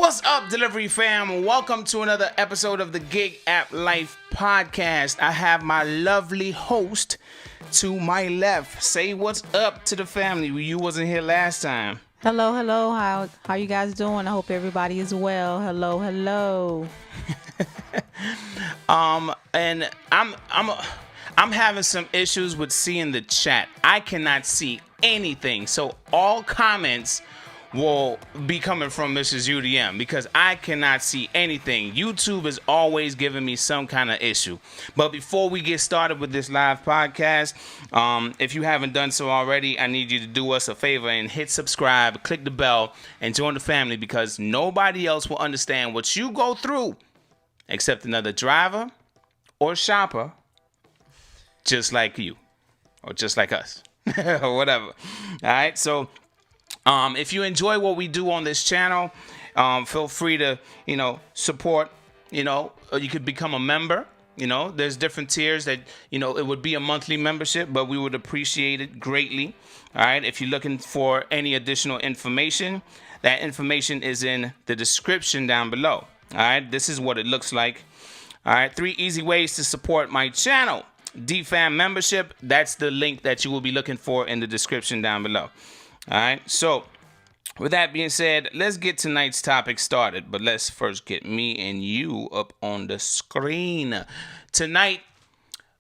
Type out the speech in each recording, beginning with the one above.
What's up, Delivery Fam? Welcome to another episode of the Gig App Life Podcast. I have my lovely host to my left. Say what's up to the family. You wasn't here last time. Hello. How you guys doing? I hope everybody is well. Hello. And I'm having some issues with seeing the chat. I cannot see anything. So all comments will be coming from Mrs. UDM because I cannot see anything. YouTube is always giving me some kind of issue. But before we get started with this live podcast, if you haven't done so already, I need you to do us a favor and hit subscribe, click the bell, and join the family because nobody else will understand what you go through except another driver or shopper just like you or just like us or whatever. All right, so if you enjoy what we do on this channel, feel free to, support, you could become a member. There's different tiers that, it would be a monthly membership, but we would appreciate it greatly. All right. If you're looking for any additional information, that information is in the description down below. All right. This is what it looks like. All right. 3 easy ways to support my channel. DFAM membership. That's the link that you will be looking for in the description down below. All right, so with that being said, let's get tonight's topic started. But let's first get me and you up on the screen. Tonight,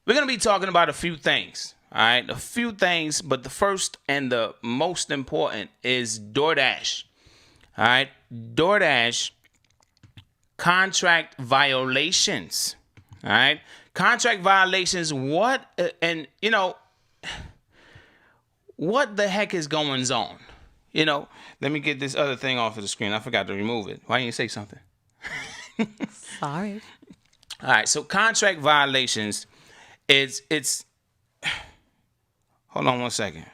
we're going to be talking about a few things. All right, a few things. But the first and the most important is Doordash. All right, Doordash contract violations. All right, contract violations. What what the heck is going on? Let me get this other thing off of the screen. I forgot to remove it. Why didn't you say something? Sorry. All right. So contract violations it's hold on one second.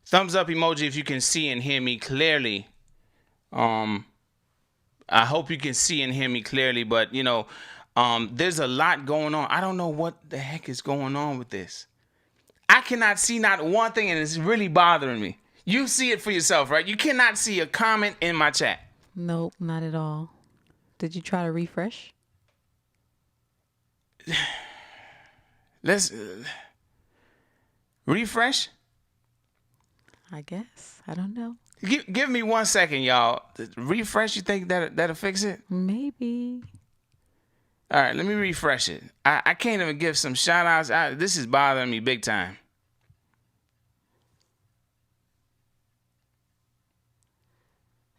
Thumbs up emoji if you can see and hear me clearly. I hope you can see and hear me clearly, but there's a lot going on. I don't know what the heck is going on with this. I cannot see not one thing, and it's really bothering me. You see it for yourself, right? You cannot see a comment in my chat. Nope, not at all. Did you try to refresh? Let's refresh. I guess. I don't know. Give me 1 second, y'all. Refresh, you think that'll fix it? Maybe. All right, let me refresh it. I can't even give some shout outs. This is bothering me big time.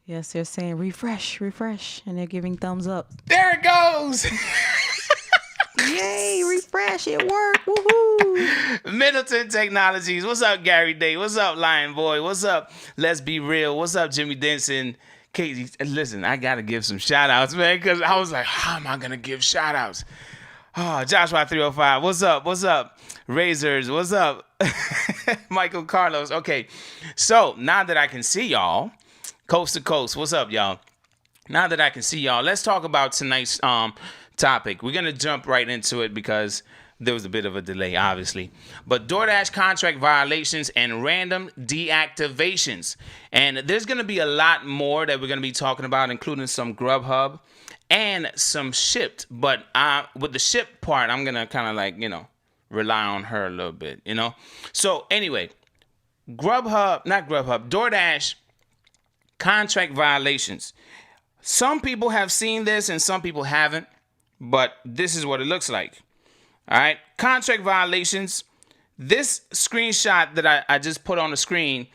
Yes, they're saying refresh, and they're giving thumbs up. There it goes. Yay, refresh. It worked. Woohoo. Middleton Technologies. What's up, Gary Day? What's up, Lion Boy? What's up, Let's Be Real? What's up, Jimmy Denson? Katie, listen, I got to give some shout outs, man, because I was like, how am I going to give shout outs? Oh, Joshua 305. What's up? Razors. What's up? Michael Carlos. Okay. So now that I can see y'all, coast to coast. What's up, y'all? Now that I can see y'all, let's talk about tonight's topic. We're going to jump right into it because there was a bit of a delay, obviously. But Doordash contract violations and random deactivations. And there's going to be a lot more that we're going to be talking about, including some Grubhub and some Shipped. But with the Shipped part, I'm going to kind of rely on her a little bit, So anyway, Doordash contract violations. Some people have seen this and some people haven't, but this is what it looks like. All right, contract violations. This screenshot that I just put on the screen,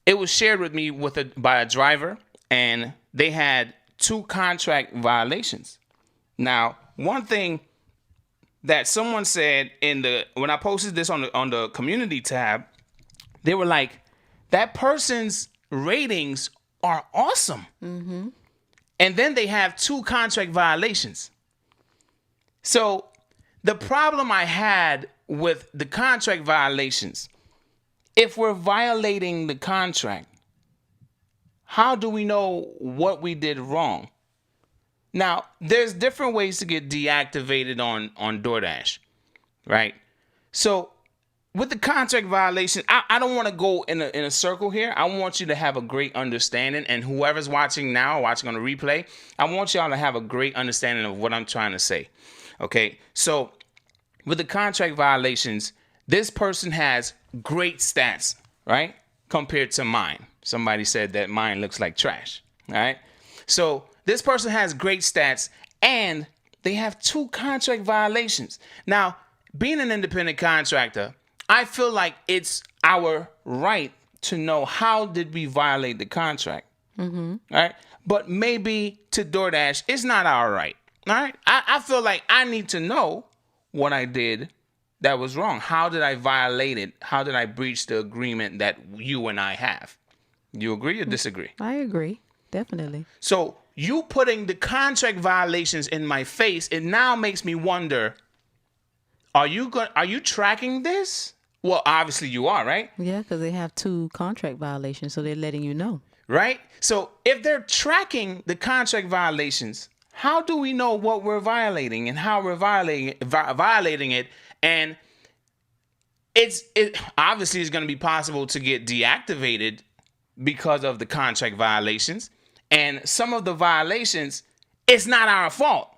it was shared with me by a driver, and they had 2 contract violations. Now, one thing that someone said when I posted this on the community tab, they were like, that person's ratings are awesome. Mm-hmm. And then they have 2 contract violations. So the problem I had with the contract violations, if we're violating the contract, how do we know what we did wrong? Now, there's different ways to get deactivated on Doordash, right? So with the contract violation, I don't want to go in a circle here. I want you to have a great understanding, and whoever's watching now, watching on the replay, I want y'all to have a great understanding of what I'm trying to say. Okay, so with the contract violations, this person has great stats, right, compared to mine. Somebody said that mine looks like trash. All right, so this person has great stats, and they have 2 contract violations. Now, being an independent contractor, I feel like it's our right to know how did we violate the contract. All right. But maybe to DoorDash, it's not our right. All right. I feel like I need to know what I did that was wrong. How did I violate it? How did I breach the agreement that you and I have? You agree or disagree? I agree. Definitely. So you putting the contract violations in my face, it now makes me wonder, are you tracking this? Well, obviously you are, right? Yeah, because they have 2 contract violations, so they're letting you know. Right? So if they're tracking the contract violations, how do we know what we're violating and how we're violating it? And it obviously is going to be possible to get deactivated because of the contract violations. And some of the violations, it's not our fault.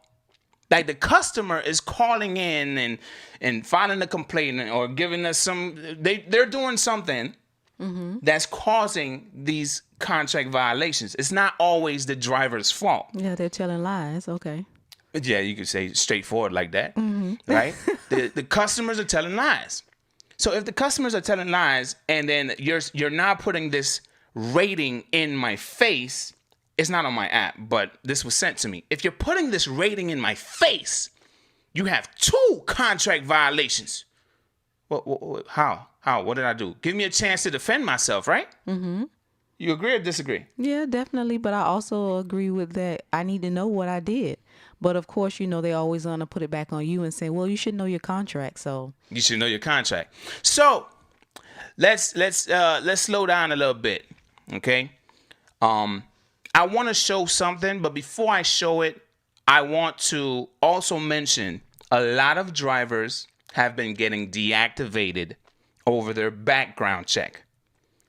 Like the customer is calling in and filing a complaint or giving us they're doing something that's causing these contract violations. It's not always the driver's fault. Yeah, they're telling lies. Okay. Yeah, you could say straightforward like that, right? The customers are telling lies. So if the customers are telling lies and then you're now putting this rating in my face, it's not on my app, but this was sent to me. If you're putting this rating in my face, you have 2 contract violations. How? What did I do? Give me a chance to defend myself, right? You agree or disagree? Yeah, definitely. But I also agree with that. I need to know what I did. But of course, they're always going to put it back on you and say, well, you should know your contract. So you should know your contract. So let's slow down a little bit. Okay. I want to show something, but before I show it, I want to also mention a lot of drivers have been getting deactivated over their background check.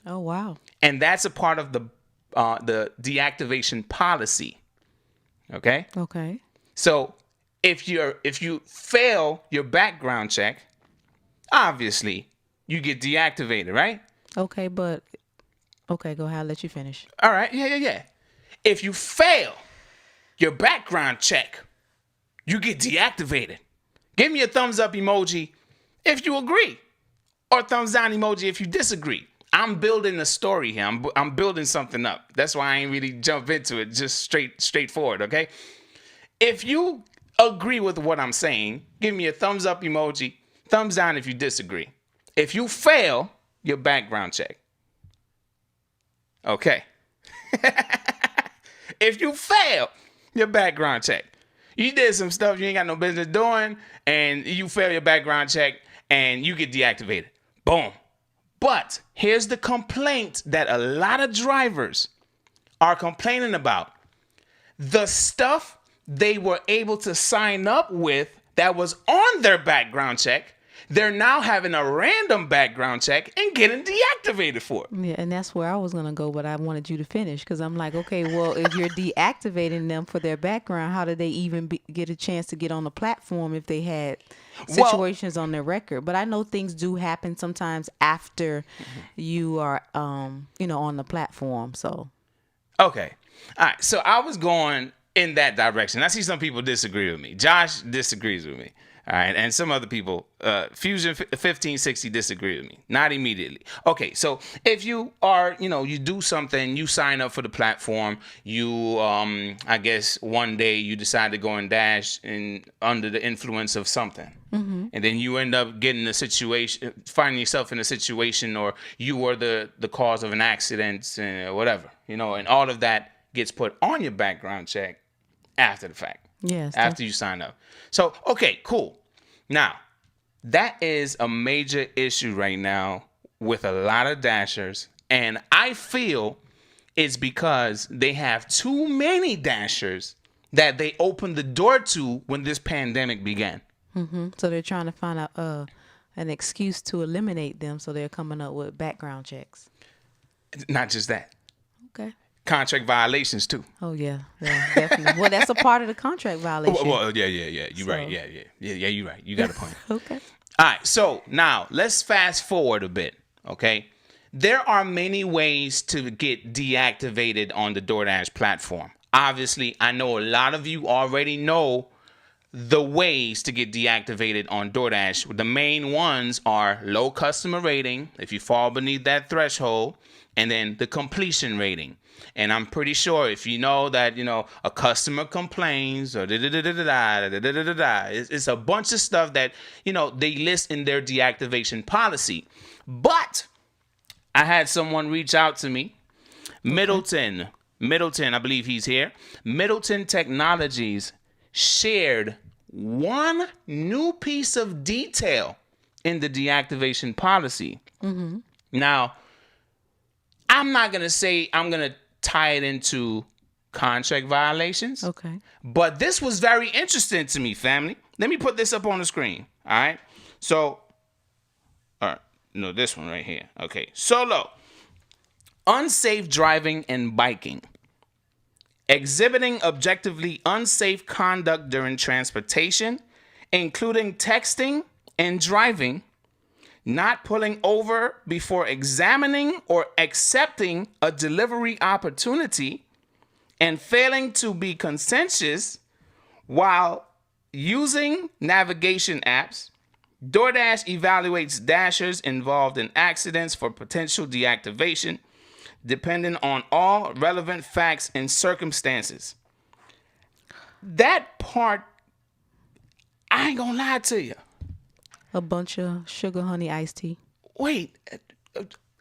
Oh, wow. And that's a part of the deactivation policy. Okay? Okay. So if you fail your background check, obviously you get deactivated, right? Okay, go ahead. I'll let you finish. All right. Yeah. If you fail your background check, you get deactivated. Give me a thumbs up emoji if you agree, or thumbs down emoji if you disagree. I'm building a story here. I'm building something up. That's why I ain't really jump into it. Just straightforward, okay? If you agree with what I'm saying, give me a thumbs up emoji, thumbs down if you disagree. If you fail your background check, okay. If you fail your background check, you did some stuff you ain't got no business doing, and you fail your background check, and you get deactivated. Boom. But here's the complaint that a lot of drivers are complaining about. The stuff they were able to sign up with that was on their background check, they're now having a random background check and getting deactivated for it. Yeah, and that's where I was going to go, but I wanted you to finish because I'm like, okay, well, if you're deactivating them for their background, how did they even get a chance to get on the platform if they had situations on their record? But I know things do happen sometimes after you are, on the platform. So, okay. All right. So I was going in that direction. I see some people disagree with me. Josh disagrees with me. All right, and some other people, Fusion 1560 disagree with me. Not immediately. Okay, so if you are, you do something, you sign up for the platform, you, I guess one day you decide to go and dash under the influence of something. Mm-hmm. And then you end up finding yourself in a situation, or you were the cause of an accident or whatever, and all of that gets put on your background check after the fact. Yes. After you sign up. So, okay, cool. Now, that is a major issue right now with a lot of dashers. And I feel it's because they have too many dashers that they opened the door to when this pandemic began. Mm-hmm. So they're trying to find out an excuse to eliminate them, so they're coming up with background checks. Not just that. Okay. Contract violations too. Oh yeah, definitely. Well, that's a part of the contract violation. Well, yeah. You're right. Yeah. You're right. You got a point. Okay. All right. So now let's fast forward a bit. Okay. There are many ways to get deactivated on the DoorDash platform. Obviously, I know a lot of you already know the ways to get deactivated on DoorDash. The main ones are low customer rating, if you fall beneath that threshold, and then the completion rating. And I'm pretty sure if you know that, a customer complains or it's a bunch of stuff that, they list in their deactivation policy. But I had someone reach out to me, Middleton, I believe he's here. Middleton Technologies shared one new piece of detail in the deactivation policy. Mm-hmm. Now, I'm not going to say I'm going to tie it into contract violations. Okay. But this was very interesting to me, family. Let me put this up on the screen. All right. So, all right. No, this one right here. Okay. Solo. Unsafe driving and biking. Exhibiting objectively unsafe conduct during transportation, including texting and driving, not pulling over before examining or accepting a delivery opportunity, and failing to be conscientious while using navigation apps. DoorDash evaluates dashers involved in accidents for potential deactivation, depending on all relevant facts and circumstances. That part, I ain't gonna lie to you. A bunch of sugar honey iced tea. Wait,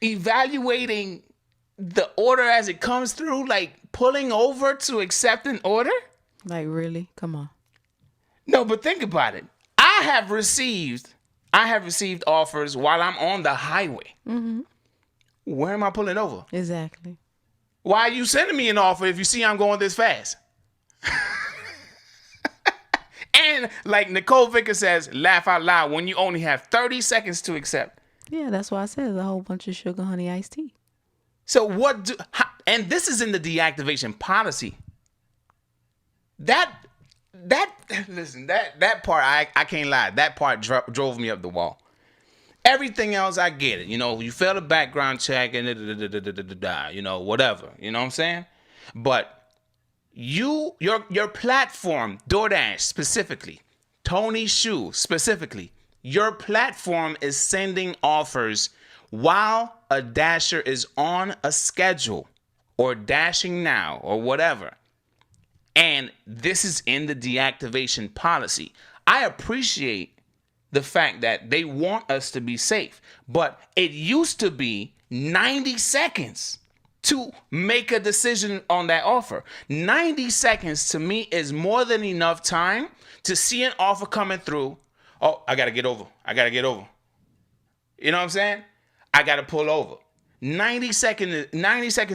evaluating the order as it comes through, like pulling over to accept an order? Like, really? Come on. No, but think about it. I have received offers while I'm on the highway. Mm-hmm. Where am I pulling over? Exactly. Why are you sending me an offer if you see I'm going this fast? And like Nicole Vicker says, laugh out loud when you only have 30 seconds to accept. Yeah, that's why I said a whole bunch of sugar honey iced tea. So and this is in the deactivation policy. That part, I can't lie. That part drove me up the wall. Everything else, I get it. You fail a background check and whatever. You know what I'm saying? But your platform, DoorDash specifically, Tony Shu specifically, your platform is sending offers while a dasher is on a schedule or dashing now or whatever. And this is in the deactivation policy. I appreciate the fact that they want us to be safe, but it used to be 90 seconds to make a decision on that offer. 90 seconds to me is more than enough time to see an offer coming through. Oh, I got to get over. You know what I'm saying? I got to pull over. 90 seconds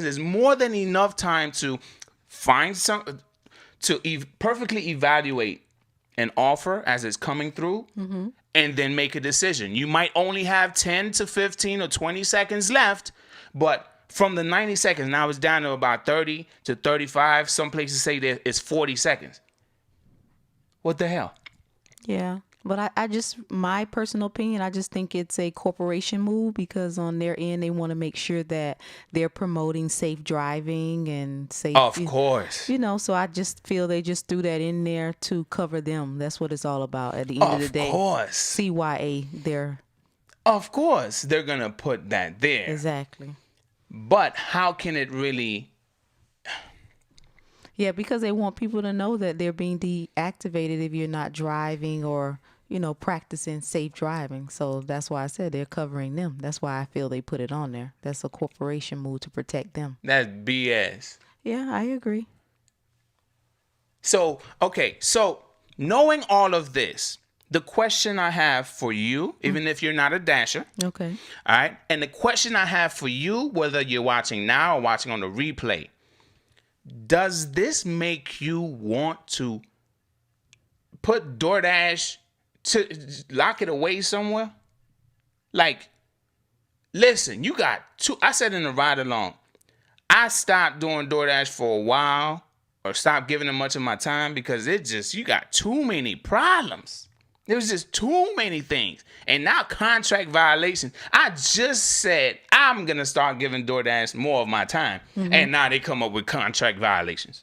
is more than enough time to find perfectly evaluate an offer as it's coming through, mm-hmm. and then make a decision. You might only have 10 to 15 or 20 seconds left, but from the 90 seconds, now it's down to about 30 to 35. Some places say that it's 40 seconds. What the hell? Yeah. But I just, my personal opinion, I just think it's a corporation move because on their end, they want to make sure that they're promoting safe driving and safe. Of course. So I just feel they just threw that in there to cover them. That's what it's all about at the end of the day. Of course. CYA, they're. Of course, they're going to put that there. Exactly. But how can it really... Yeah, because they want people to know that they're being deactivated if you're not driving or, practicing safe driving. So that's why I said they're covering them. That's why I feel they put it on there. That's a corporation move to protect them. That's BS. Yeah, I agree. So, okay. So knowing all of this, the question I have for you, even if you're not a dasher. Okay. All right. And the question I have for you, whether you're watching now or watching on the replay, does this make you want to put DoorDash to lock it away somewhere? Like, listen, you got two. I said in the ride along, I stopped doing DoorDash for a while or stopped giving them much of my time because you got too many problems. There was just too many things. And now contract violations. I just said I'm going to start giving DoorDash more of my time. Mm-hmm. And now they come up with contract violations.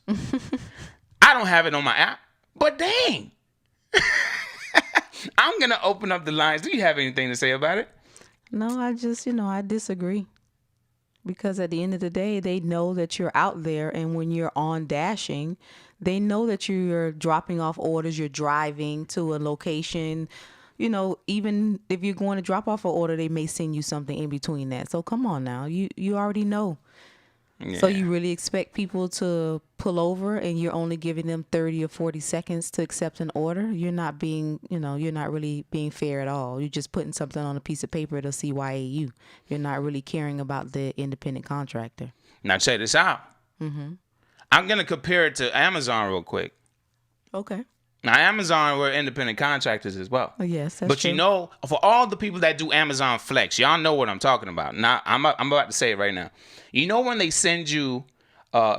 I don't have it on my app, but dang. I'm going to open up the lines. Do you have anything to say about it? No, I just, I disagree. Because at the end of the day, they know that you're out there. And when you're on dashing, they know that you're dropping off orders, you're driving to a location. Even if you're going to drop off an order, they may send you something in between that. So come on now. You already know. Yeah. So you really expect people to pull over and you're only giving them 30 or 40 seconds to accept an order? You're not being, you're not really being fair at all. You're just putting something on a piece of paper to CYAU. You're not really caring about the independent contractor. Now check this out. Mm-hmm. I'm going to compare it to Amazon real quick. Okay. Now, Amazon, we're independent contractors as well. Oh, yes, that's true. But for all the people that do Amazon Flex, y'all know what I'm talking about. Now, I'm about to say it right now. You know when they send you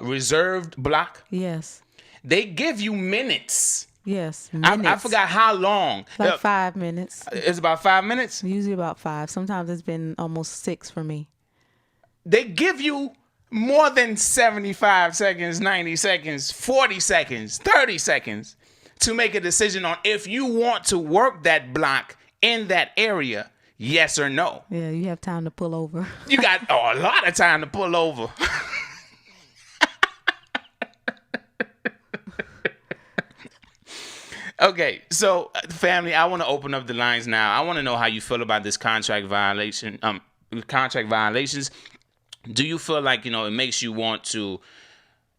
reserved block? Yes. They give you minutes. Yes, minutes. I forgot how long. Like 5 minutes. It's about 5 minutes? Usually about 5. Sometimes it's been almost 6 for me. They give you more than 75 seconds, 90 seconds, 40 seconds, 30 seconds to make a decision on if you want to work that block in that area, yes or no. Yeah, you have time to pull over. You got a lot of time to pull over. Okay, so family, I want to open up the lines now. I want to know how you feel about this contract violation. Contract violations. Do you feel like it makes you want to?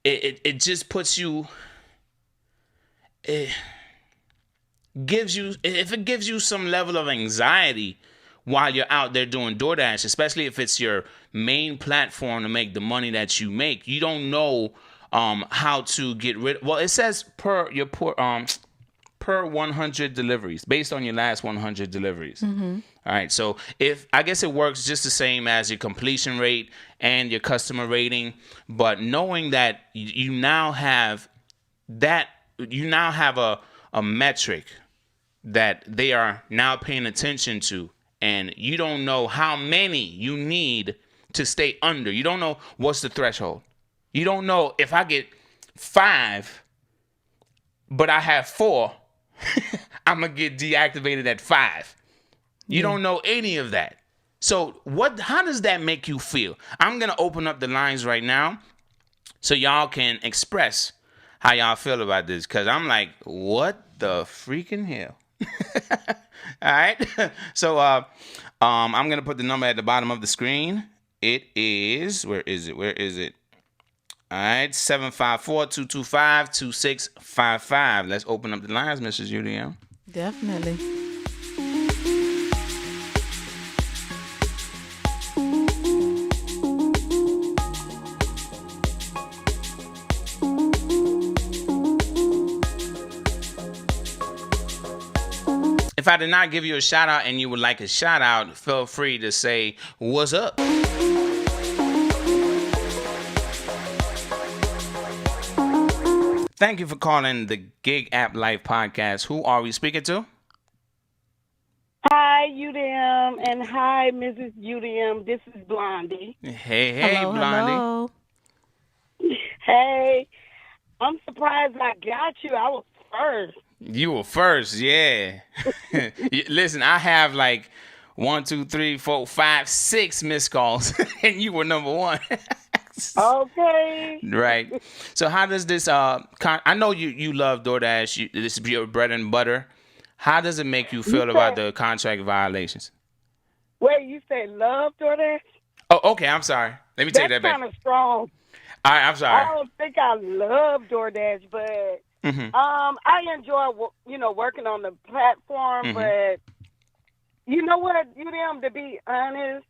It just puts you. It gives you some level of anxiety while you're out there doing DoorDash, especially if it's your main platform to make the money that you make. You don't know how to get rid. Well, it says per 100 deliveries, based on your last 100 deliveries. Mm-hmm. All right, so I guess it works just the same as your completion rate and your customer rating, but knowing that you now have a metric that they are now paying attention to, and you don't know how many you need to stay under. You don't know what's the threshold. You don't know if I get 5, but I have 4, I'm going to get deactivated at 5. You don't know any of that. So how does that make you feel? I'm going to open up the lines right now so y'all can express how y'all feel about this, because I'm like, what the freaking hell? All right. So I'm going to put the number at the bottom of the screen. It is, where is it? All right, 754-225-2655. Let's open up the lines, Mrs. UDM. Definitely. If I did not give you a shout out and you would like a shout out, feel free to say, what's up? Thank you for calling the Gig App Life Podcast. Who are we speaking to? Hi, UDM, and hi, Mrs. UDM. This is Blondie. Hey, hello, Blondie. Hello. Hey, I'm surprised I got you. I was first. You were first, yeah. Listen, I have like 1, 2, 3, 4, 5, 6 missed calls, and you were number 1. Okay. Right. So how does this? I know you love DoorDash. This is your bread and butter. How does it make you feel about the contract violations? Wait, you say love DoorDash? Oh, okay. I'm sorry. Let me take that back. That's kind of strong. All right, I'm sorry. I don't think I love DoorDash, but I enjoy working on the platform. But you know what, UDM? To be honest,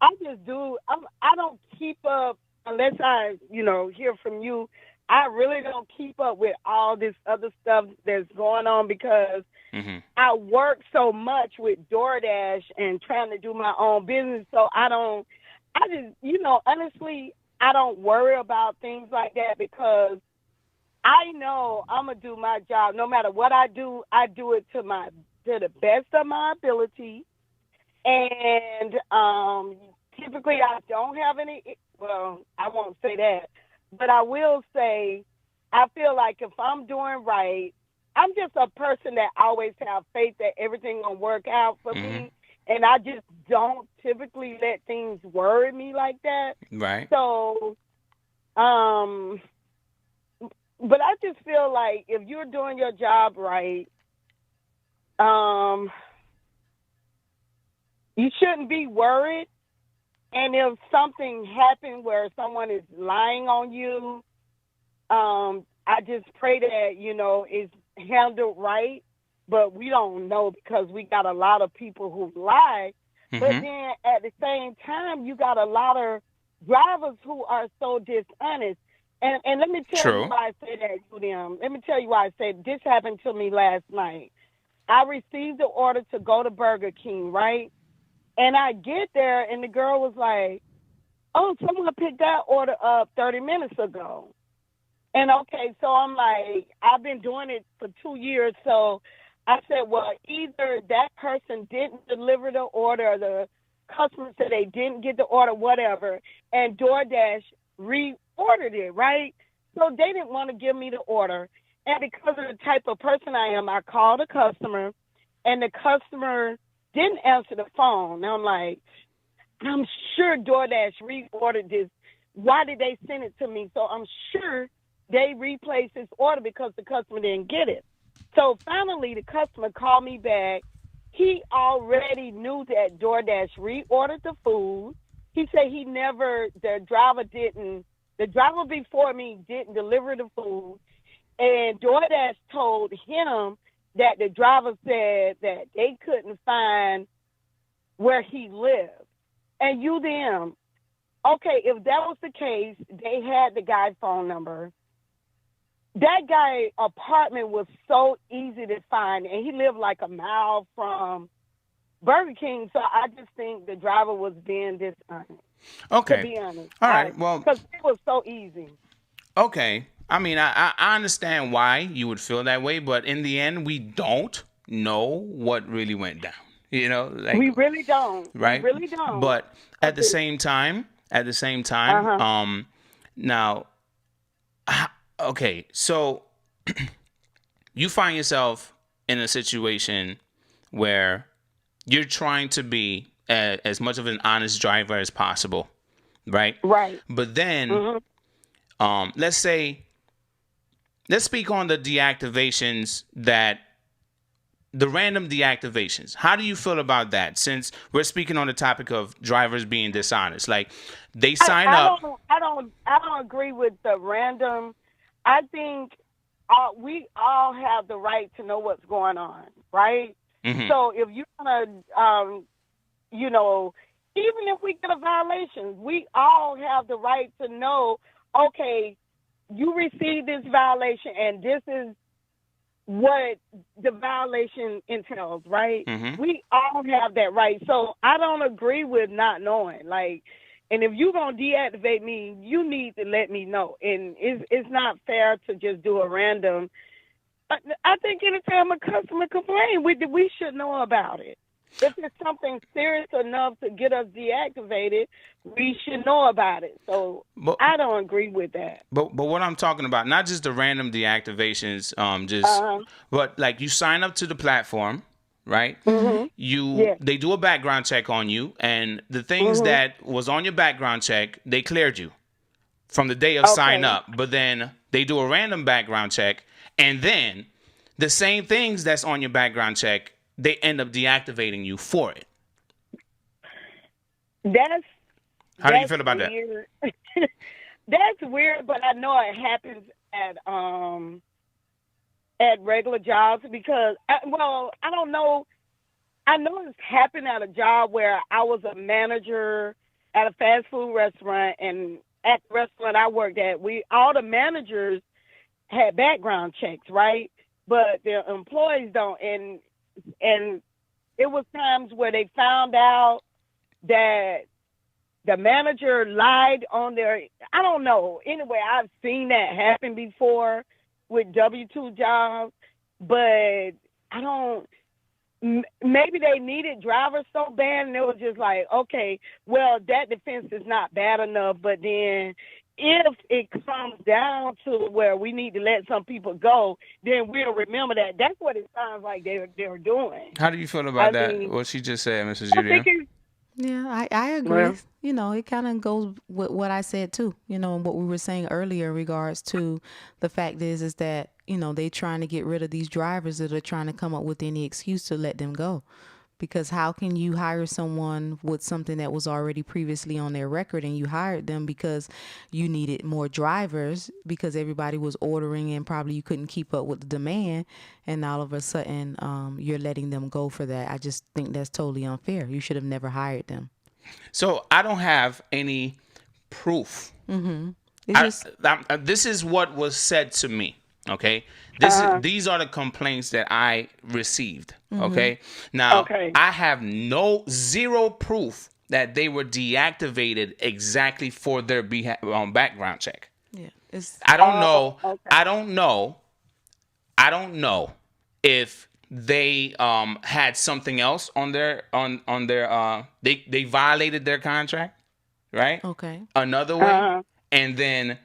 I just do. I don't keep up unless I hear from you I really don't keep up with all this other stuff that's going on because I work so much with DoorDash and trying to do my own business. So I just, honestly, I don't worry about things like that because I know I'm going to do my job. No matter what I do it to the best of my ability. And typically I don't have I won't say that, but I will say I feel like if I'm doing right, I'm just a person that always have faith that everything gonna work out for me, and I just don't typically let things worry me like that. Right. So, but I just feel like if you're doing your job right, you shouldn't be worried. And if something happened where someone is lying on you, I just pray that, it's handled right. But we don't know because we got a lot of people who lie. But then at the same time, you got a lot of drivers who are so dishonest. And let me tell you why I say that to them. Let me tell you why I say this happened to me last night. I received the order to go to Burger King, right? And I get there, and the girl was like, oh, someone picked that order up 30 minutes ago. And, okay, so I'm like, I've been doing it for 2 years. So I said, well, either that person didn't deliver the order or the customer said they didn't get the order, whatever, and DoorDash reordered it, right? So they didn't want to give me the order. And because of the type of person I am, I called the customer, and the customer didn't answer the phone. Now I'm like, I'm sure DoorDash reordered this. Why did they send it to me? So I'm sure they replaced this order because the customer didn't get it. So finally, the customer called me back. He already knew that DoorDash reordered the food. He said the driver before me didn't deliver the food. And DoorDash told him that the driver said that they couldn't find where he lived. And UDM, okay, if that was the case, they had the guy's phone number. That guy's apartment was so easy to find, and he lived like a mile from Burger King, so I just think the driver was being dishonest. Okay. To be honest. All right, well. Because it was so easy. Okay. I mean, I understand why you would feel that way, but in the end, we don't know what really went down. We really don't. Right? We really don't. But at the same time, now, okay, so you find yourself in a situation where you're trying to be as much of an honest driver as possible, right? Right. But then, let's speak on the deactivations the random deactivations. How do you feel about that? Since we're speaking on the topic of drivers being dishonest, like they sign up. I don't agree with the random. I think we all have the right to know what's going on, right? So if you're gonna, even if we get a violation, we all have the right to know. Okay, you received this violation, and this is what the violation entails, right? We all have that right. So I don't agree with not knowing. And if you're going to deactivate me, you need to let me know. And it's not fair to just do a random. I think anytime a customer complains, we should know about it. If it's something serious enough to get us deactivated, we should know about it. So I don't agree with that. But what I'm talking about, not just the random deactivations, but like you sign up to the platform, right? They do a background check on you, and the things that was on your background check, they cleared you from the day of sign up. But then they do a random background check, and then the same things that's on your background check, they end up deactivating you for it. How do you feel about weird. That? That's weird, but I know it happens at regular jobs because, I don't know. I know it's happened at a job where I was a manager at a fast food restaurant, and at the restaurant I worked at, all the managers had background checks, right? But the employees don't. And it was times where they found out that the manager lied on their, I don't know. Anyway, I've seen that happen before with W-2 jobs, but I don't, maybe they needed drivers so bad and it was just like, okay, well, that defense is not bad enough, but then if it comes down to where we need to let some people go, then we'll remember that. That's what it sounds like they're doing. How do you feel about that? What she just said, Mrs. Judy? Yeah, I agree. Well, you know, it kind of goes with what I said too, you know, and what we were saying earlier in regards to the fact is that, you know, they trying to get rid of these drivers that are trying to come up with any excuse to let them go. Because how can you hire someone with something that was already previously on their record, and you hired them because you needed more drivers because everybody was ordering and probably you couldn't keep up with the demand, and all of a sudden you're letting them go for that. I just think that's totally unfair. You should have never hired them. So I don't have any proof. Mm-hmm. This is what was said to me. Okay, these are the complaints that I received. Mm-hmm. Okay, now I have zero proof that they were deactivated exactly for their background check. Yeah, I don't know. Okay. I don't know if they had something else on their they violated their contract, right? Okay. Another way, and then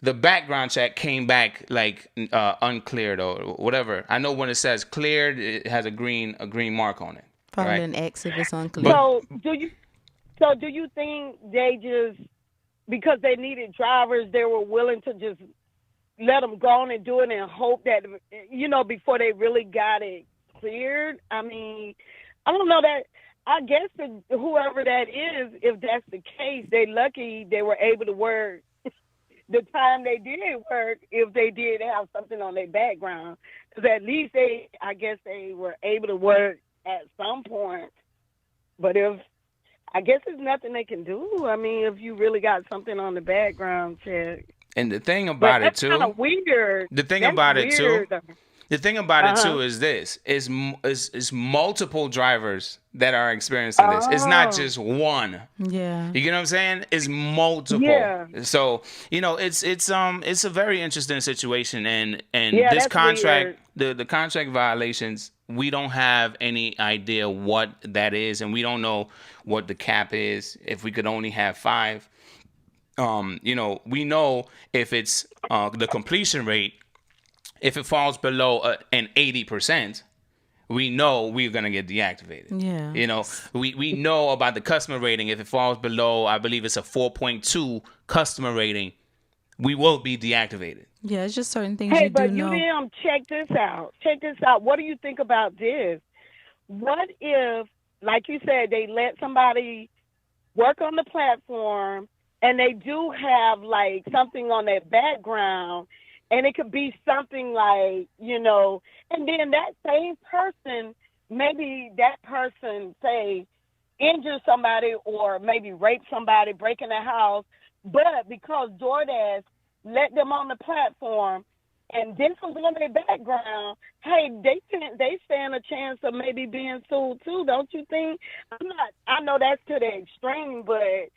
the background check came back like uncleared or whatever. I know when it says cleared, it has a green mark on it. Probably right? An X if it's unclear. So do you think they just, because they needed drivers, they were willing to just let them go on and do it and hope that, you know, before they really got it cleared? I mean, I don't know that. I guess whoever that is, if that's the case, they lucky they were able to work the time they did work, if they did have something on their background. Because at least I guess they were able to work at some point. But I guess there's nothing they can do. I mean, if you really got something on the background check. And the thing about it too, that's kind of weird. The thing about it too is this: is multiple drivers that are experiencing this. It's not just one. Yeah. You get what I'm saying? It's multiple. Yeah. So, you know, it's a very interesting situation, and this contract, the contract violations, we don't have any idea what that is, and we don't know what the cap is. If we could only have 5, you know, we know if it's the completion rate. If it falls below an 80%, we know we're going to get deactivated. Yeah. You know, we know about the customer rating. If it falls below, I believe it's a 4.2 customer rating, we will be deactivated. Yeah, it's just certain things you do know. Hey, but check this out. Check this out. What do you think about this? What if, like you said, they let somebody work on the platform and they do have, like, something on their background, and it could be something like, you know, and then that same person, maybe that person, say, injure somebody or maybe rape somebody, break in a house, but because Doordash let them on the platform and this was on their background, hey, they stand a chance of maybe being sued too, don't you think? I know that's to the extreme, but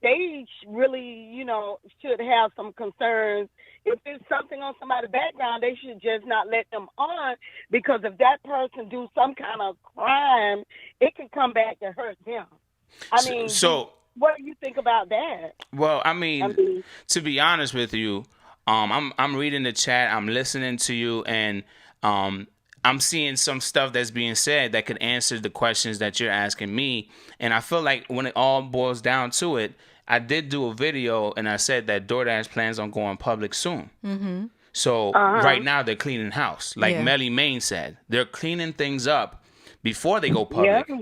they really, you know, should have some concerns. If there's something on somebody's background, they should just not let them on, because if that person do some kind of crime, it can come back to hurt them. I mean, what do you think about that? Well, I mean, to be honest with you, I'm reading the chat, I'm listening to you, and I'm seeing some stuff that's being said that could answer the questions that you're asking me. And I feel like when it all boils down to it, I did do a video and I said that DoorDash plans on going public soon. Mm-hmm. So right now they're cleaning house. Like Melly Main said, they're cleaning things up before they go public. Yeah.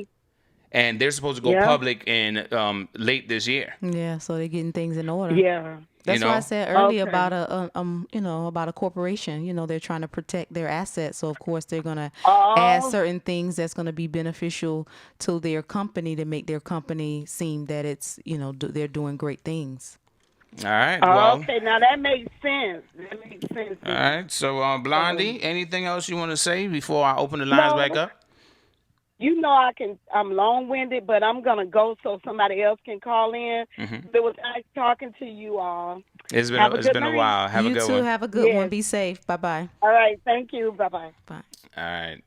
And they're supposed to go public in late this year. Yeah, so they're getting things in order. Yeah. That's why I said earlier about about a corporation. You know, they're trying to protect their assets, so of course they're gonna add certain things that's gonna be beneficial to their company to make their company seem that it's, you know, they're doing great things. All right. Well. Okay, now that makes sense. That makes sense. All right. So, Blondie, anything else you want to say before I open the lines back No, up? you know I'm long-winded, but I'm going to go so somebody else can call in. Mm-hmm. It was nice talking to you all. It's Have a good been a night. while. Have a You good too. one. Have a good one. Yes. Be safe. Bye-bye. All right, thank you. Bye-bye. Bye. All right.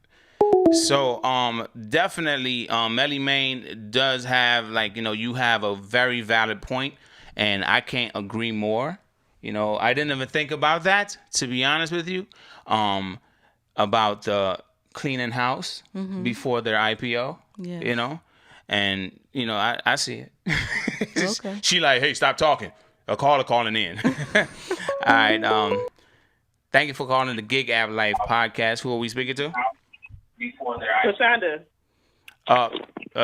So, definitely, Melly Main does have, like, you have a very valid point, and I can't agree more. I didn't even think about that, to be honest with you, about the cleaning house before their IPO, Yes. and, I see it. Okay. She like, hey, stop talking. A caller calling in. All right. Thank you for calling the Gig App Life podcast. Who are we speaking to? Lashonda.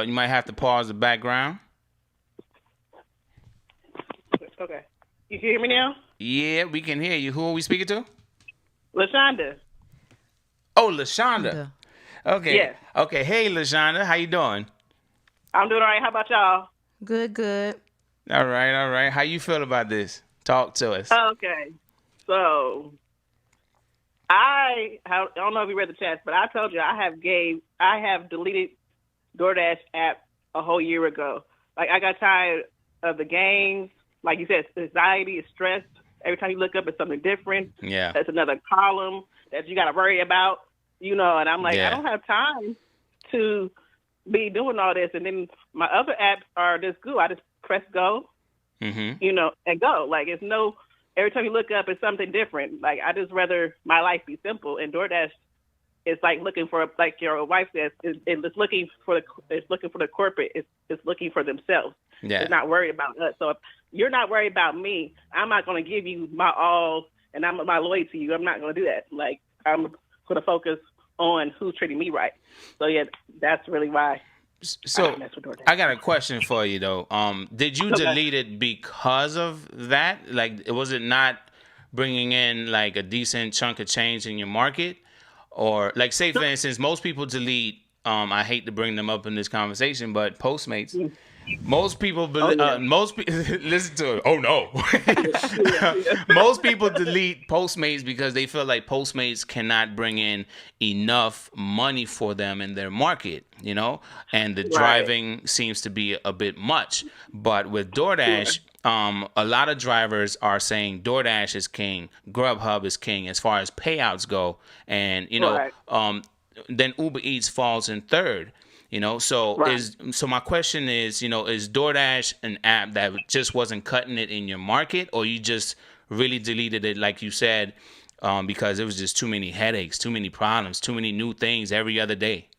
You might have to pause the background. Okay. You can hear me now? Yeah, we can hear you. Who are we speaking to? Lashonda. Oh, LaShonda. Okay. Yes. Okay. Hey, LaShonda. How you doing? I'm doing all right. How about y'all? Good, good. All right. All right. How you feel about this? Talk to us. Okay. So, I don't know if you read the chat, but I told you I have deleted Doordash app a whole year ago. Like, I got tired of the games. Like you said, anxiety, it's stress. Every time you look up, it's something different. Yeah. That's another column that you got to worry about, and I'm like, Yeah. I don't have time to be doing all this. And then my other apps are just good. I just press go, Mm-hmm. and go. Like, it's no, every time you look up, it's something different. Like, I just rather my life be simple. And DoorDash is like looking for, like your wife says, it's looking for the corporate. It's looking for themselves. Yeah. It's not worried about us. So if you're not worried about me, I'm not going to give you my all and I'm my loyalty to you. I'm not going to do that. Like, I'm going to focus on who's treating me right. So yeah, that's really why. So I got a question for you though. Did you delete it because of that? Like, was it not bringing in like a decent chunk of change in your market, or like, say for instance, most people delete. I hate to bring them up in this conversation, but Postmates. Most people, listen to it. Oh no, most people delete Postmates because they feel like Postmates cannot bring in enough money for them in their market, and the driving seems to be a bit much. But with DoorDash, a lot of drivers are saying DoorDash is king, Grubhub is king as far as payouts go, and then Uber Eats falls in third. So my question is, is DoorDash an app that just wasn't cutting it in your market, or you just really deleted it, like you said, because it was just too many headaches, too many problems, too many new things every other day?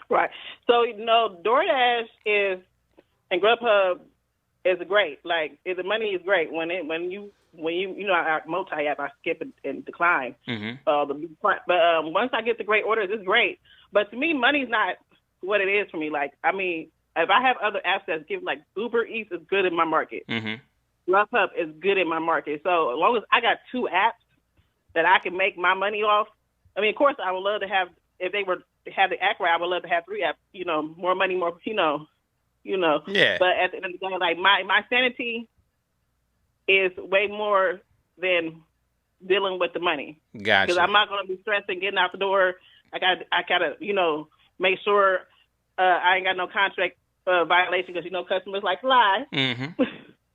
Right. So, DoorDash and Grubhub is great. Like, the money is great when you I multi-app, I skip and decline. Mm-hmm. But once I get the great orders, it's great. But to me, money's not what it is for me. Like, I mean, if I have other apps that give, like, Uber Eats is good in my market. Mm-hmm. Grubhub is good in my market. So as long as I got two apps that I can make my money off, I mean, of course, I would love to have, if they were to have the app right, I would love to have three apps, more money, more, Yeah. But at the end of the day, like, my sanity is way more than dealing with the money. Gotcha. Because I'm not going to be stressing getting out the door. I gotta, make sure I ain't got no contract violation, because customers like to lie. Mm-hmm.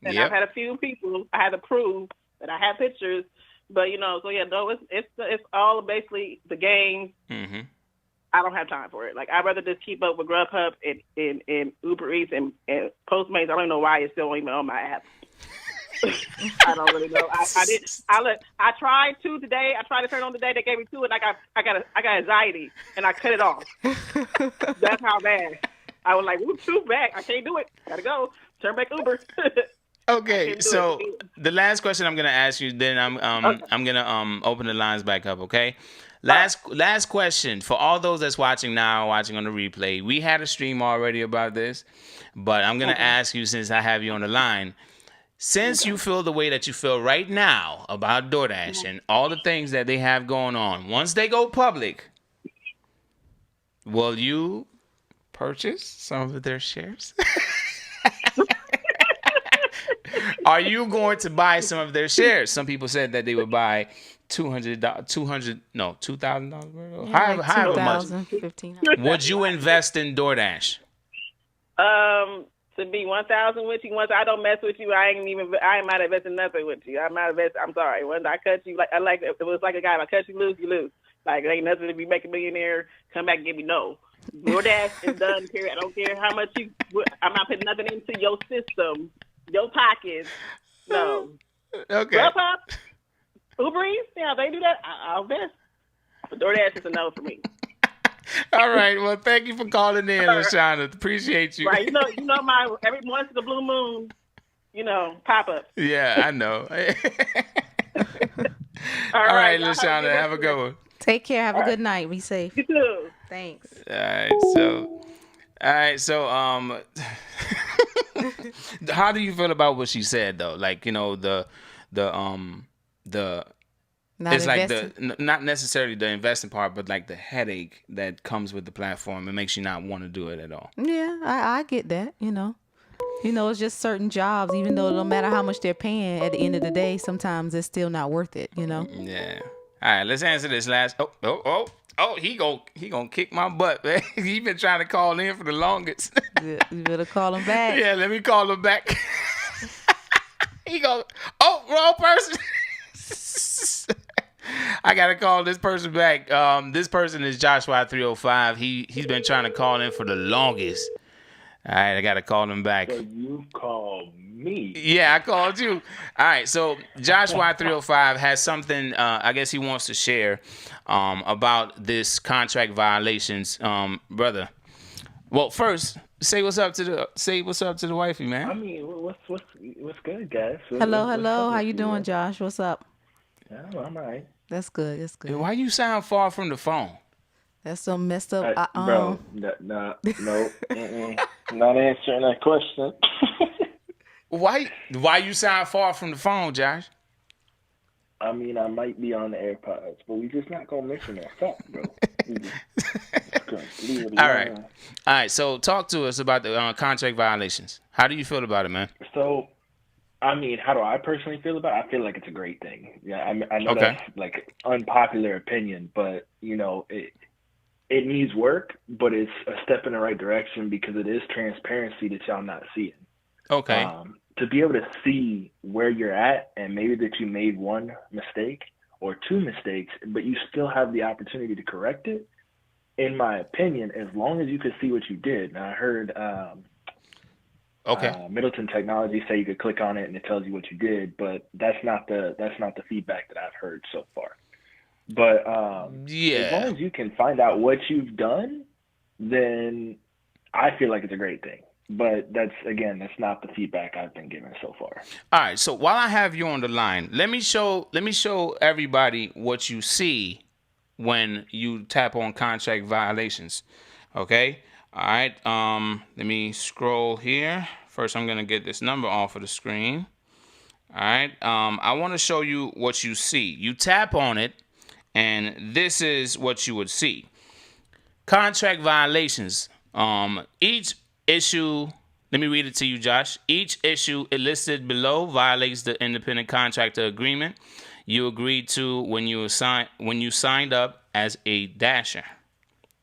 And I've had a few people I had to prove that I have pictures, but so yeah, no, it's all basically the game. Mm-hmm. I don't have time for it. Like, I'd rather just keep up with Grubhub and Uber Eats and Postmates. I don't know why it's still even on my app. I don't really know. I tried to today. I tried to turn it on today. They gave me two, and I got anxiety, and I cut it off. That's how bad. I was like, "Ooh, two back. I can't do it. Gotta go. Turn back Uber." Okay, so the last question I'm gonna ask you, then I'm gonna open the lines back up. Okay, last question for all those that's watching now, watching on the replay. We had a stream already about this, but I'm gonna ask you, since I have you on the line. Since you feel the way that you feel right now about DoorDash and all the things that they have going on, once they go public, will you purchase some of their shares? Are you going to buy some of their shares? Some people said that they would buy $2,000, however much. 1,500. Would you invest in DoorDash? To be 1,000 with you, once I don't mess with you, I ain't not investing nothing with you. I'm sorry. When I cut you, it was like a guy. If I cut you loose, you lose. Like, there ain't nothing to be making a millionaire. Come back and give me no. DoorDash is done. Period. I don't care how much I'm not putting nothing into your system, your pockets. No. Okay. Grubhub, Uber Eats, yeah, they do that. I'll invest. But DoorDash is a no for me. All right. Well, thank you for calling in, LaShawna. Appreciate you. Right. You know my every once in the blue moon, pop up. Yeah, I know. All right, y'all LaShawna, have a good one. Take care. Have a good night. Be safe. You too. Thanks. All right. So, how do you feel about what she said though? Like, the it's like not necessarily the investing part, but like the headache that comes with the platform. It makes you not want to do it at all. Yeah, I get that. It's just certain jobs. Even though no matter how much they're paying, at the end of the day, sometimes it's still not worth it. Yeah. All right. Let's answer this last. He gonna kick my butt, man. He been trying to call in for the longest. You better call him back. Yeah, let me call him back. He go. Wrong person. I gotta call this person back. This person is Joshua 305. He's been trying to call in for the longest. All right, I gotta call him back. So you called me? Yeah, I called you. All right, so Joshua 305 has something. I guess he wants to share about this contract violations, brother. Well, first, say what's up to the wifey, man. I mean, what's good, guys? Hello. How you doing, Josh? What's up? Yeah, I'm all right. That's good. Why you sound far from the phone? That's so messed up. Bro, no, not answering that question. Why you sound far from the phone, Josh? I mean, I might be on the AirPods, but we just not gonna mention that fact, bro. All right. So talk to us about the contract violations. How do you feel about it, man? So, I mean, how do I personally feel about it? I feel like it's a great thing. Yeah, I know Okay. That's like unpopular opinion, but it needs work, but it's a step in the right direction because it is transparency that y'all not seeing. Okay. To be able to see where you're at and maybe that you made one mistake or two mistakes, but you still have the opportunity to correct it. In my opinion, as long as you could see what you did. Now, I heard Middleton Technology say you could click on it and it tells you what you did, but that's not the feedback that I've heard so far. But as long as you can find out what you've done, then I feel like it's a great thing. But that's not the feedback I've been given so far. All right. So while I have you on the line, let me show everybody what you see when you tap on contract violations. Okay. All right. Let me scroll here. First, I'm gonna get this number off of the screen. All right. I want to show you what you see. You tap on it, and this is what you would see. Contract violations. Each issue, let me read it to you, Josh. Each issue listed below violates the independent contractor agreement you agreed to when you signed up as a dasher.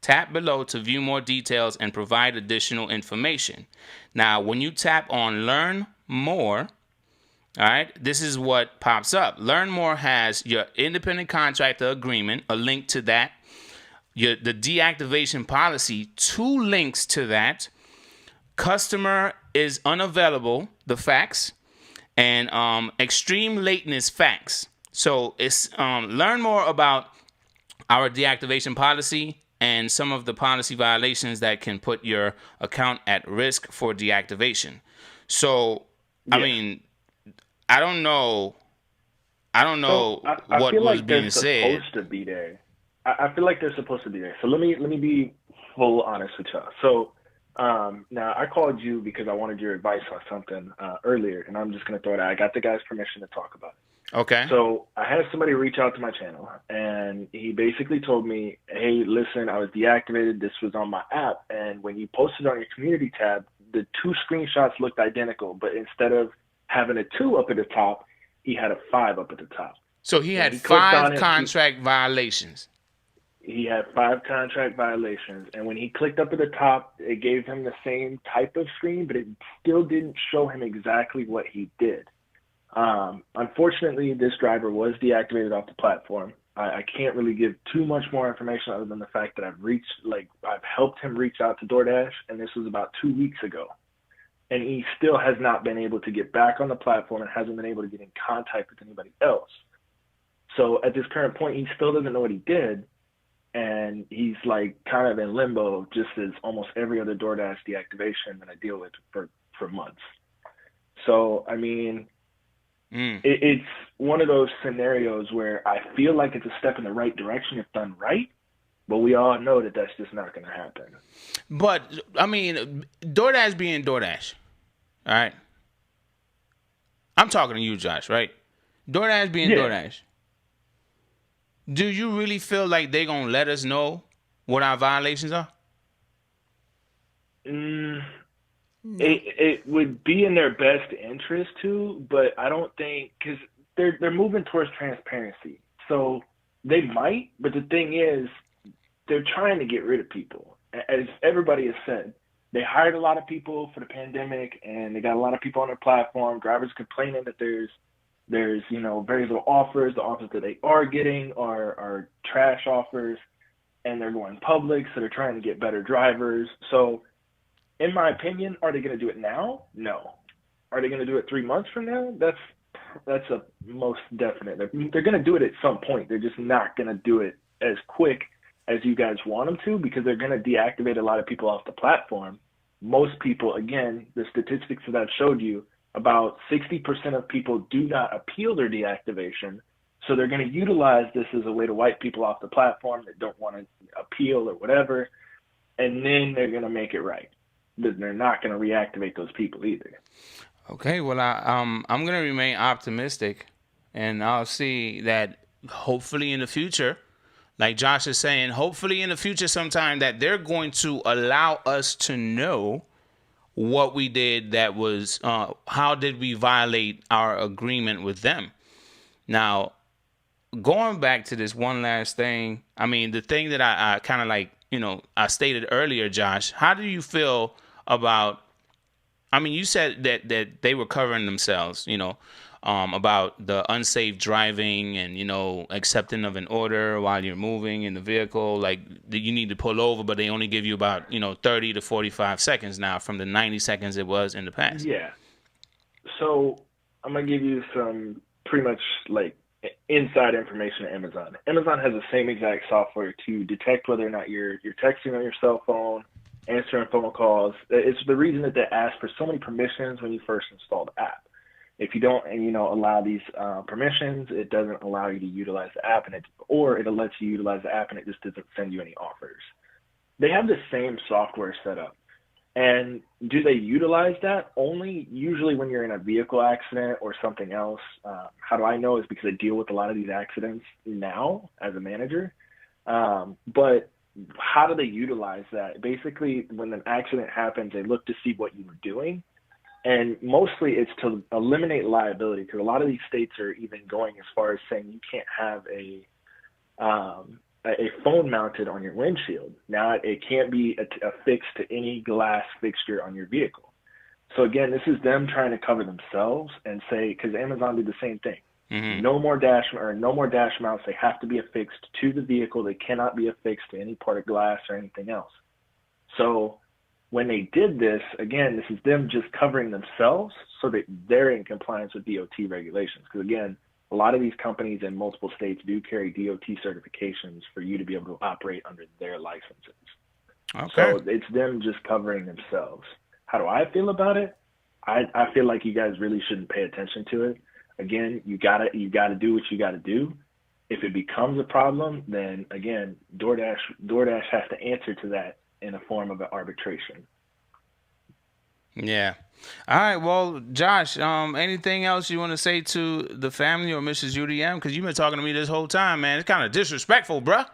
Tap below to view more details and provide additional information. Now, when you tap on Learn More, all right, this is what pops up. Learn More has your independent contractor agreement, a link to that, the deactivation policy, 2 links to that, customer is unavailable, the facts, and extreme lateness facts. So it's learn more about our deactivation policy and some of the policy violations that can put your account at risk for deactivation. So, yeah. I mean, I don't know what feel was like being they're said. Supposed to be there. I feel like they're supposed to be there. So let me be full honest with y'all. So now I called you because I wanted your advice on something earlier, and I'm just gonna throw it out. I got the guy's permission to talk about it. Okay. So I had somebody reach out to my channel, and he basically told me, "Hey, listen, I was deactivated. This was on my app, and when you posted on your community tab, the 2 screenshots looked identical, but instead of having a 2 up at the top, he had a 5 up at the top. So he had 5 contract violations. He had 5 contract violations. And when he clicked up at the top, it gave him the same type of screen, but it still didn't show him exactly what he did. Unfortunately, this driver was deactivated off the platform. I can't really give too much more information other than the fact that I've helped him reach out to DoorDash, and this was about 2 weeks ago. And he still has not been able to get back on the platform and hasn't been able to get in contact with anybody else. So at this current point, he still doesn't know what he did. And he's like kind of in limbo, just as almost every other DoorDash deactivation that I deal with for months. So, I mean, it's one of those scenarios where I feel like it's a step in the right direction if done right, but we all know that that's just not going to happen. But, I mean, DoorDash being DoorDash, all right? I'm talking to you, Josh, right? DoorDash being DoorDash. Do you really feel like they're going to let us know what our violations are? It would be in their best interest to, but I don't think, because they're moving towards transparency. So they might, but the thing is, they're trying to get rid of people. As everybody has said, they hired a lot of people for the pandemic, and they got a lot of people on their platform. Drivers complaining that there's very little offers. The offers that they are getting are trash offers, and they're going public, so they're trying to get better drivers. So in my opinion, are they going to do it now? No. Are they going to do it 3 months from now? That's a most definite. They're going to do it at some point. They're just not going to do it as quick as you guys want them to, because they're going to deactivate a lot of people off the platform. Most people, again, the statistics that I've showed you, about 60% of people do not appeal their deactivation. So they're going to utilize this as a way to wipe people off the platform that don't want to appeal or whatever. And then they're going to make it right. They're not going to reactivate those people either. Okay, well, I'm going to remain optimistic, and I'll see that hopefully in the future, like Josh is saying, hopefully in the future sometime that they're going to allow us to know what we did that was, how did we violate our agreement with them. Now, going back to this one last thing, I mean, the thing that I kind of like, I stated earlier, Josh, how do you feel about, I mean, you said that they were covering themselves, about the unsafe driving and, accepting of an order while you're moving in the vehicle, like you need to pull over, but they only give you about, 30 to 45 seconds now from the 90 seconds it was in the past. Yeah. So I'm going to give you some pretty much like inside information to Amazon. Amazon has the same exact software to detect whether or not you're texting on your cell phone, answering phone calls. It's the reason that they ask for so many permissions when you first install the app. If you don't, allow these permissions, it doesn't allow you to utilize the app, or it lets you utilize the app and it just doesn't send you any offers. They have the same software set up. And do they utilize that? Only usually when you're in a vehicle accident or something else. How do I know? Is because I deal with a lot of these accidents now as a manager. But how do they utilize that? Basically, when an accident happens, they look to see what you were doing. And mostly it's to eliminate liability, because a lot of these states are even going as far as saying you can't have a phone mounted on your windshield. Now, it can't be affixed to any glass fixture on your vehicle. So again, this is them trying to cover themselves and say, because Amazon did the same thing. Mm-hmm. No more dash mounts. They have to be affixed to the vehicle. They cannot be affixed to any part of glass or anything else. So when they did this, again, this is them just covering themselves so that they're in compliance with DOT regulations. Because again, a lot of these companies in multiple states do carry DOT certifications for you to be able to operate under their licenses. Okay. So it's them just covering themselves. How do I feel about it? I feel like you guys really shouldn't pay attention to it. Again, you gotta do what you gotta do. If it becomes a problem, then again, DoorDash has to answer to that in a form of an arbitration. Yeah. All right. Well, Josh, anything else you want to say to the family or Mrs. UDM? Because you've been talking to me this whole time, man. It's kind of disrespectful, bruh.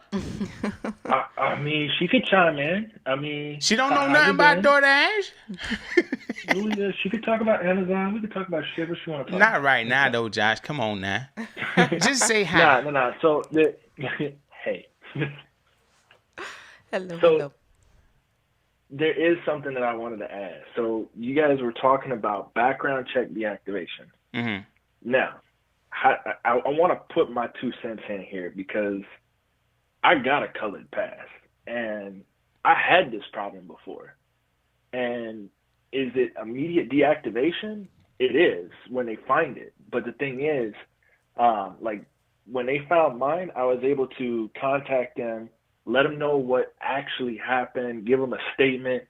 I mean, she could chime in. I mean, she don't know nothing about DoorDash. She could talk about Amazon. We could talk about shit what she want to talk Not about. right now, though, Josh. Come on now. Just say hi. Nah. So, hey. Hello. There is something that I wanted to add. So, you guys were talking about background check deactivation. Mm-hmm. Now, I want to put my 2 cents in here because I got a colored pass, and I had this problem before. And is it immediate deactivation? It is when they find it. But the thing is, like when they found mine, I was able to contact them, let them know what actually happened, give them a statement.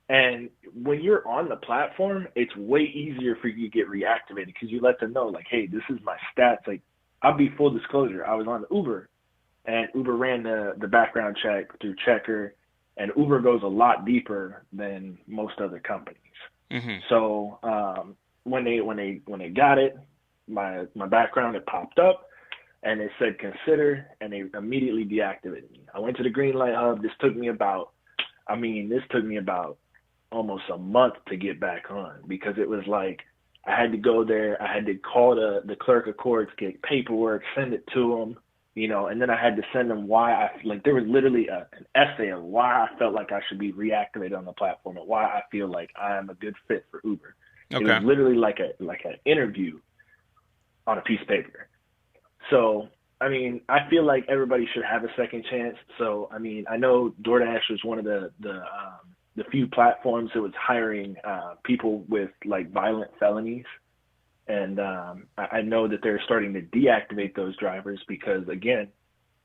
And when you're on the platform, it's way easier for you to get reactivated because you let them know, like, hey, this is my stats. Like, I'll be full disclosure. I was on Uber, and Uber ran the background check through Checker, and Uber goes a lot deeper than most other companies. Mm-hmm. So when they got it, my background, it popped up, and it said consider, and they immediately deactivated me. I went to the Green Light Hub. This took me about almost a month to get back on because it was like I had to go there. I had to call the clerk of courts, get paperwork, send it to them, and then I had to send them why there was literally an essay of why I felt like I should be reactivated on the platform and why I feel like I am a good fit for Uber. Okay. It was literally like an interview on a piece of paper. So, I mean, I feel like everybody should have a second chance. So, I mean, I know DoorDash was one of the few platforms that was hiring people with like violent felonies. And I know that they're starting to deactivate those drivers because, again,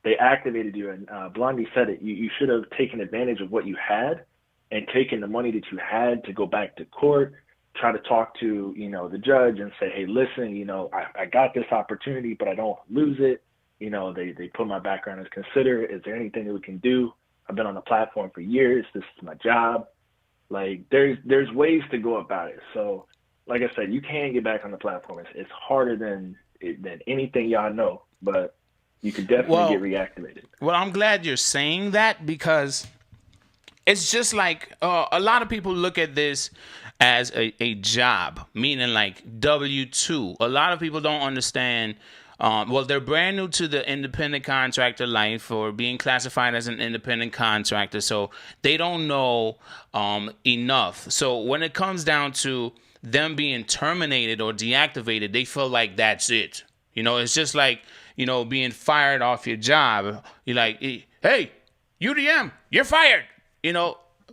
they activated you. And Blondie said it. You should have taken advantage of what you had and taken the money that you had to go back to court, try to talk to, the judge and say, hey, listen, I got this opportunity, but I don't lose it. They put my background as consider. Is there anything that we can do? I've been on the platform for years. This is my job. Like there's ways to go about it. So like I said, you can get back on the platform. It's harder than anything y'all know, but you can definitely get reactivated. Well, I'm glad you're saying that because it's just like a lot of people look at this as a job, meaning like W-2. A lot of people don't understand. They're brand new to the independent contractor life or being classified as an independent contractor, so they don't know enough. So when it comes down to them being terminated or deactivated, they feel like that's it. It's just like, being fired off your job. You're like, hey, UDM, you're fired.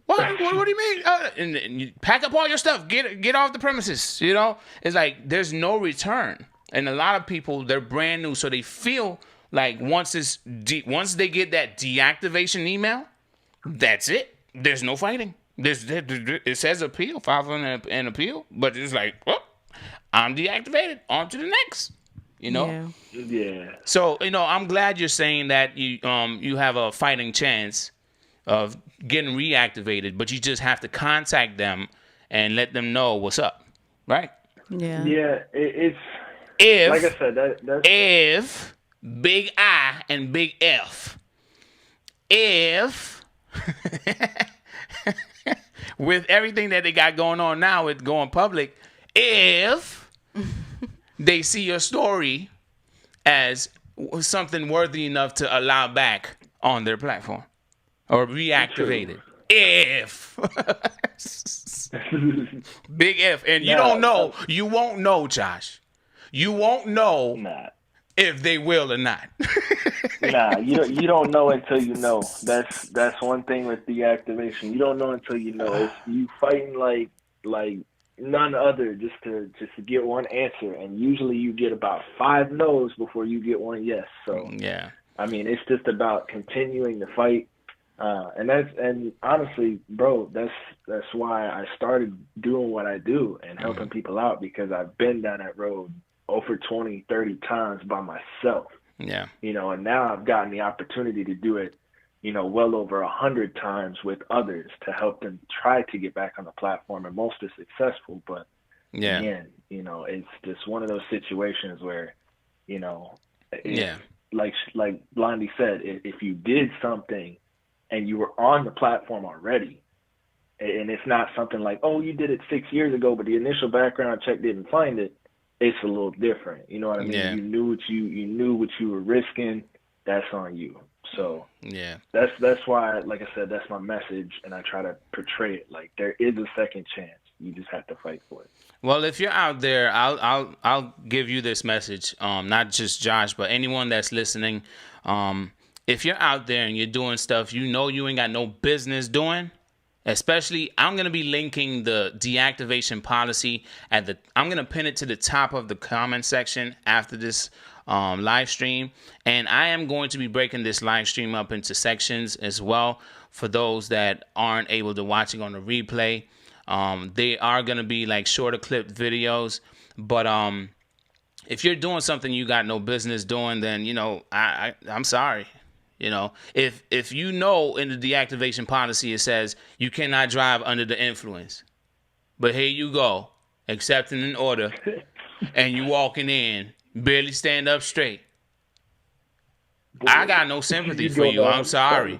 What do you mean? And you pack up all your stuff, get off the premises. It's like there's no return. And a lot of people, they're brand new, so they feel like once they get that deactivation email, that's it. There's no fighting. It says appeal, file an appeal, but it's like, well, I'm deactivated. On to the next. Yeah. So I'm glad you're saying that you have a fighting chance of getting reactivated, but you just have to contact them and let them know what's up, right? Yeah. Yeah, it's. If, like I said, that's... if big I and big F, if with everything that they got going on now with going public, if they see your story as something worthy enough to allow back on their platform or reactivate it. If big F, and you don't know, you won't know, Josh. You won't know if they will or not. You don't know until you know. That's one thing with deactivation. You don't know until you know. It's you fighting like none other just to get one answer, and usually you get about 5 no's before you get one yes. So yeah, I mean it's just about continuing to fight. And honestly, bro, that's why I started doing what I do and helping people out because I've been down that road over 20, 30 times by myself. Yeah. And now I've gotten the opportunity to do it, well over 100 times with others to help them try to get back on the platform, and most are successful. But again, it's just one of those situations where, like Blondie said, if you did something and you were on the platform already, and it's not something like, oh, you did it 6 years ago, but the initial background check didn't find it, it's a little different. You know what I mean? Yeah. You knew what you were risking. That's on you. So yeah, that's why, like I said, that's my message, and I try to portray it like there is a second chance. You just have to fight for it. Well, if you're out there, I'll give you this message. Not just Josh, but anyone that's listening. If you're out there and you're doing stuff you know you ain't got no business doing, especially, I'm gonna be linking the deactivation policy I'm gonna pin it to the top of the comment section after this live stream, and I am going to be breaking this live stream up into sections as well for those that aren't able to watch it on the replay. They are going to be like shorter clipped videos, but if you're doing something you got no business doing, then, you know, I'm sorry. You know, if you know in the deactivation policy it says you cannot drive under the influence, but here you go, accepting an order, and you walking in, barely stand up straight. Boy, I got no sympathy for you. I'm sorry.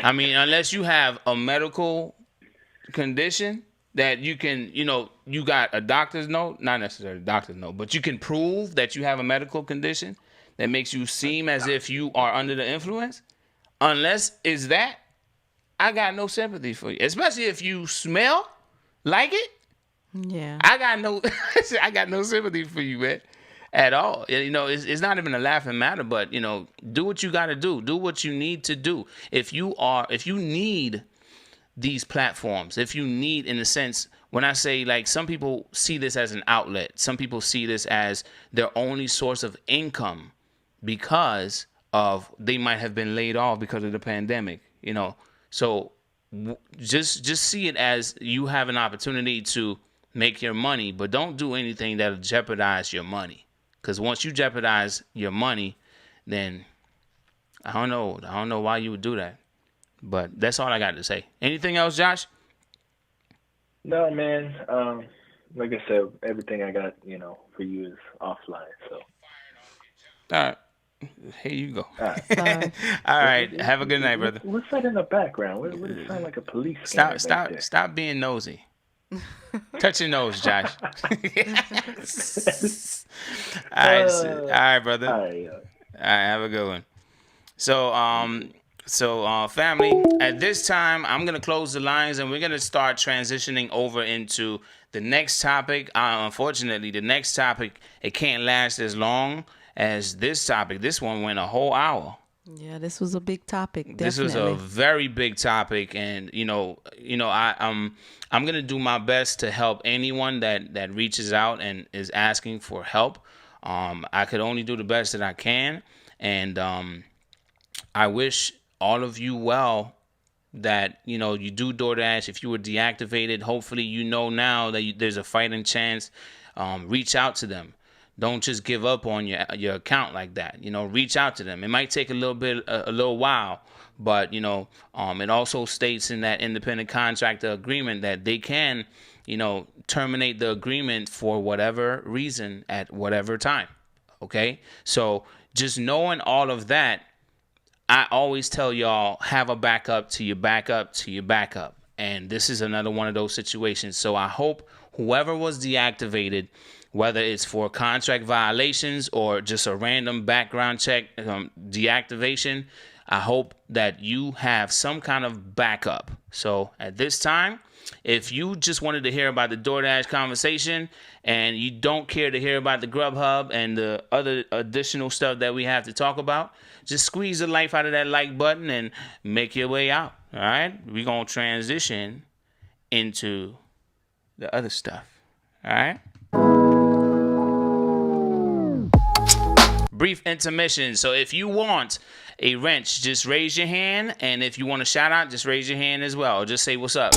I mean, unless you have a medical condition that you can, you know, you got a doctor's note, not necessarily a doctor's note, but you can prove that you have a medical condition that makes you seem as if you are under the influence. Unless it's that, I got no sympathy for you, especially if you smell like it. Yeah, I got no sympathy for you, man, at all. You know, it's not even a laughing matter, but, you know, do what you got to do. Do what you need to do. If you need these platforms, if you need, in a sense, when I say, like, some people see this as an outlet, some people see this as their only source of income because of they might have been laid off because of the pandemic, you know. So just see it as you have an opportunity to make your money, but don't do anything that'll jeopardize your money. Because once you jeopardize your money, then I don't know why you would do that. But that's all I got to say. Anything else, Josh? No, man. Like I said, everything I got, you know, for you is offline. So. All right. Here you go. All right. All right. Have a good night, brother. What's that in the background? What does it sound like a police scanner? Stop being nosy. Touch your nose, Josh. All right, brother. All right, have a good one. So, family, at this time, I'm going to close the lines and we're going to start transitioning over into the next topic. Unfortunately, the next topic, it can't last as long as this topic. This one went a whole hour. Yeah, this was a big topic. Definitely. This was a very big topic, and I'm gonna do my best to help anyone that reaches out and is asking for help. I could only do the best that I can, and I wish all of you well. That you do DoorDash. If you were deactivated, hopefully you know now that there's a fighting chance. Reach out to them. Don't just give up on your account like that. Reach out to them. It might take a little while, but it also states in that independent contractor agreement that they can, terminate the agreement for whatever reason at whatever time. Okay, so just knowing all of that, I always tell y'all, have a backup to your backup to your backup, and this is another one of those situations. So I hope whoever was deactivated, whether it's for contract violations or just a random background check deactivation, I hope that you have some kind of backup. So at this time, if you just wanted to hear about the DoorDash conversation and you don't care to hear about the Grubhub and the other additional stuff that we have to talk about, just squeeze the life out of that like button and make your way out. All right? We're going to transition into the other stuff. All right? Brief intermission. So if you want a wrench, just raise your hand. And if you want a shout out, just raise your hand as well. Or just say what's up.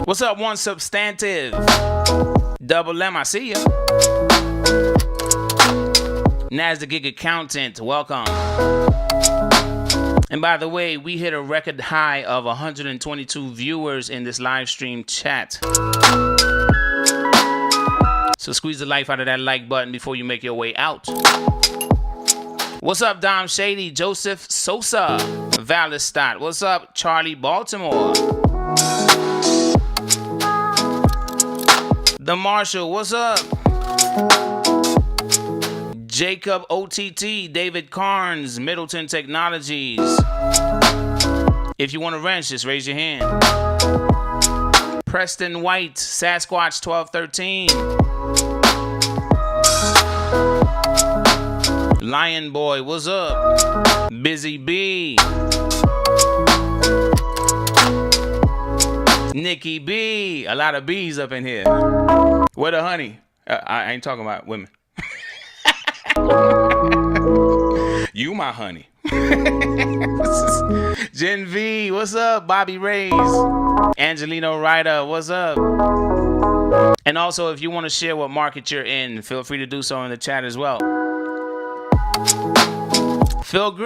What's up, one substantive? Double M, I see ya. Nas the Gig Accountant, welcome. And by the way, we hit a record high of 122 viewers in this live stream chat. So squeeze the life out of that like button before you make your way out. What's up, Dom Shady, Joseph Sosa, Valistat? What's up, Charlie Baltimore? The Marshall, what's up? Jacob OTT, David Carnes, Middleton Technologies. If you want to wrench, just raise your hand. Preston White, Sasquatch 1213. Lion Boy, what's up? Busy B. Nikki B. A lot of B's up in here. Where the honey? I ain't talking about women. You my honey. Gen V, what's up? Bobby Reyes. Angelino Ryder, what's up? And also, if you want to share what market you're in, feel free to do so in the chat as well. Phil Green.